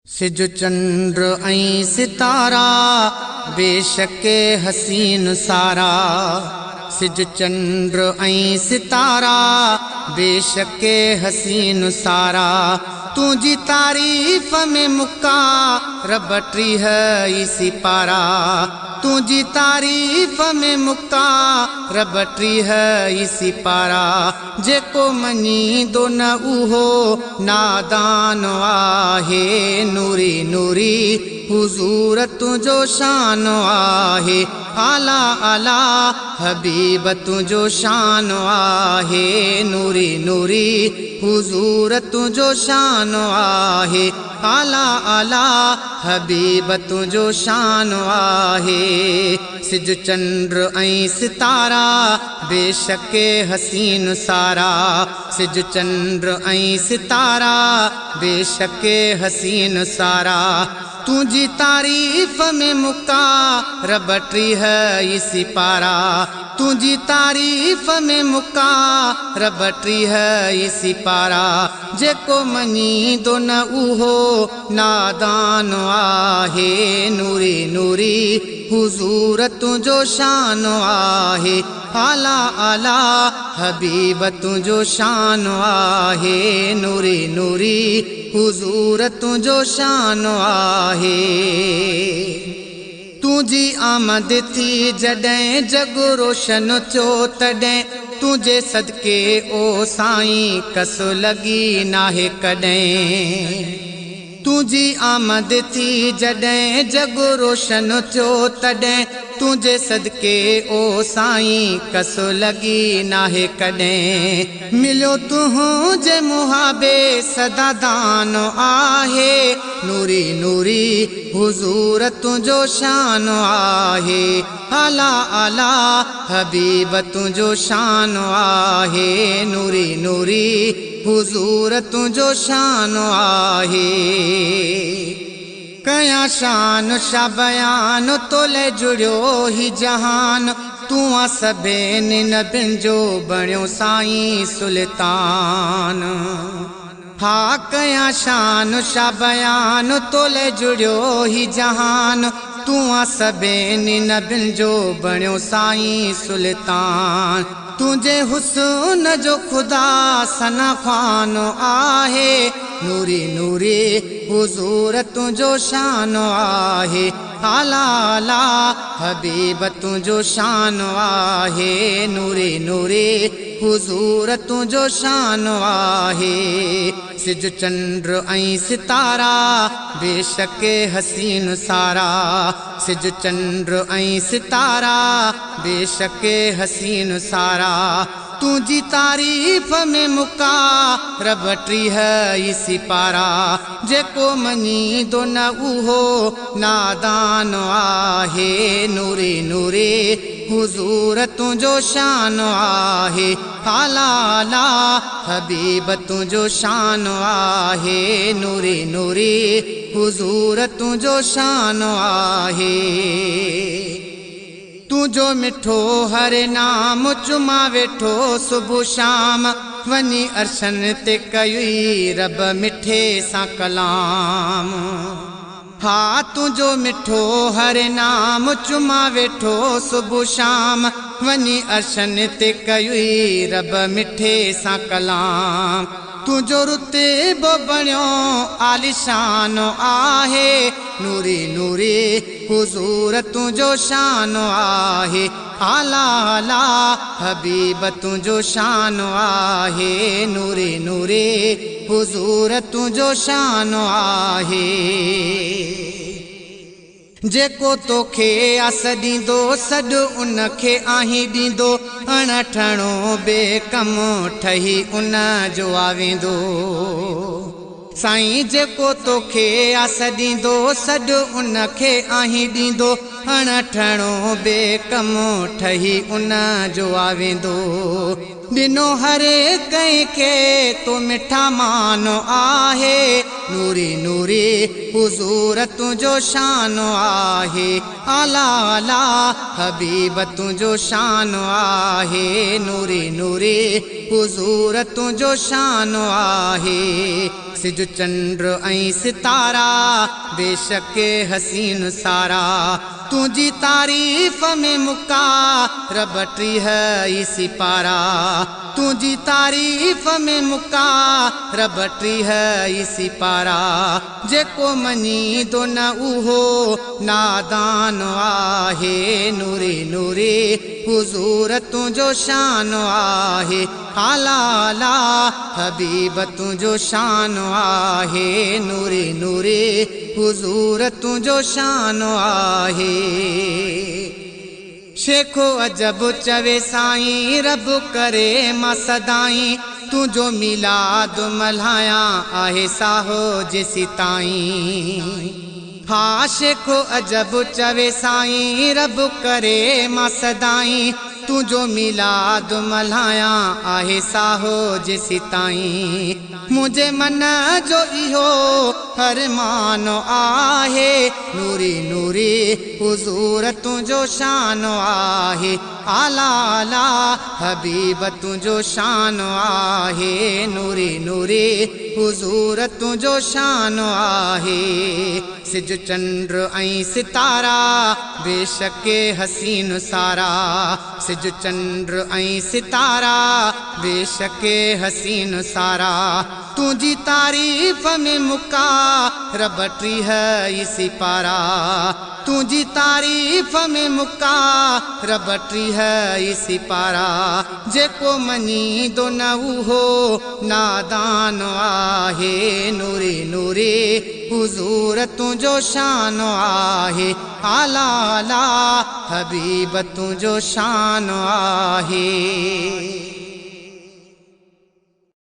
सिज चंद्र ऐं सितारा बेशके हसीन सारा। सिज चंद्र ऐं सितारा बेशके हसीन सारा। तुझी तारीफ में मुका रब टीह इसी पारा। तुझी तारीफ में मुका रब टीह इसी पारा। जेको मनी दो न उहो नादान आहे। नूरी नूरी हुजूर तुझो शान आहे। आला आला हबीब तुझो शान आहे। नूरी नूरी हुजूर तुझो शान आहे। आला आला हबीब तुझो शान आहे। सिज चंद्र ऐं सितारा बेशके हसीन सारा। सिज चंद्र ऐं सितारा बेशके हसीन सारा। तुझी तारीफ में मुका रब टीह इसी पारा। तुझी तारीफ में मुका रब टीह इसी पारा। जेको मनी दो न उहो नादान आहे। नूरी नूरी हुजूर तुझो शान आहे। आला आला हबीब तुझो शान आहे। नूरी नूरी हुजूर तुझो शान आहे। तुझी आमद थी जॾहिं जग रोशन थियो तॾहिं। तुझे सदके ओ साईं कस लगी नाहे कॾहिं। तुझी आमद थी जॾहिं जग रोशन थियो तॾहिं। तुझे सदके ओ साईं कस लगी नाहे कॾहिं। मिलियो तुझे मुहाबे सदा दान आहे। नूरी नूरी हुजूर तुझो शान आहे। आला आला हबीब तुझो शान आहे। नूरी नूरी हुजूर तुझो शान आहे। कया शान शा बयान तोले जुड़ियो ही जहान। तू सभेन नबियुनि जो बणियो साईं सुल्तान। हा कया शान शा बयान तोले जुड़ियो ही जहान। तू सभेन नबियुनि जो बणियो साईं सुल्तान। तुझे हुस्न जो खुदा सना ख़्वान आहे। नूरी नूरी हुजूर तुझो शान आहे। आला आला हबीब तुझो शान आहे। नूरी नूरी हुजूर तुझो शान आहे। सिज चंद्र ऐं सितारा बेशके हसीन सारा। सिज चंद्र ऐं सितारा बेशके हसीन सारा। तुझी तारीफ में मुका रब टीह इसी पारा। जेको मनी दो न उहो नादान आहे। नूरी नूरी हुजूर तुझो शान आहे। आला आला हबीब तुझो शान आहे। नूरी नूरी हुजूर तुझो शान आहे। तुझो मिठो हर नाम चुमा वेठो सुबह शाम। वनी अर्शन ते कयुई रब मिठे सा कलाम। हा तुझो मिठो हर नाम चुमा वेठो सुबह शाम। वनी अर्शन ते कयुई रब मिठे सा कलाम। तुझो रुतबो बणियो आलिशान आहे। नूरी नूरी हुजूर तुझो शान आहे। आला आला हबीब तुझो शान आहे। नूरी नूरी हुजूर तुझो शान आहे। जेको तोखे आस ॾींदो सॾु उनखे आहीं ॾींदो। अणठणो बेकम ठही उन जो आवेंदो। साईं जेको तोखे आस ॾींदो सॾु उनखे आहीं ॾींदो। अणठणो बेकम ठही उन जो आवेंदो। ॾिनो हर कंहिंखे तो मिठा मान आहे। नूरी नूरी हुजूर तुझो शान आहे। आला आला हबीब तुझो शान आहे। नूरी नूरी हुजूर तुझो शान आहे। सिज चंद्र ऐं सितारा बेशक हसीन सारा तुझी तारीफ में मुका रब 30 सिपारा तुझी तारीफ में मुका रब 30 सिपारा जेको मनी दो न उहो नादान आहे नूरे नूरे हुजूर तुझो शान आहे आला आला हबीब तुझो शान आहे नूरे नूरे हुजूर तुझो शान आहे शेखो अजब चवे साईं रब करे मां सदाई तुझो मिलाद मल्हाया आहे साहो जेसी ताईं हाँ शेखो अजब चवे साईं रब करे मां सदाई तुझो मिलाद मल्हाया आहे साहो जेसी ताईं मुझे मन जो इहो फरमान आहे नूरी नूरी हुजूर तुझो शान आहे आला आला हबीब तुझो शान आहे नूरी नूरी हुजूर तुझो शान आहे सिज चंद्र ऐं सितारा बेशक हसीन सारा सिज चंद्र ऐं सितारा बेशक हसीन सारा तुझी तारीफ में मुका रब 30 सिपारा तुझी तारीफ में मुका रब 30 सिपारा जेको मनी दो न उहो नादान आहे नूरे नूरे हुजूर तुझो शान आहे आला आला हबीब तुझो शान आहे।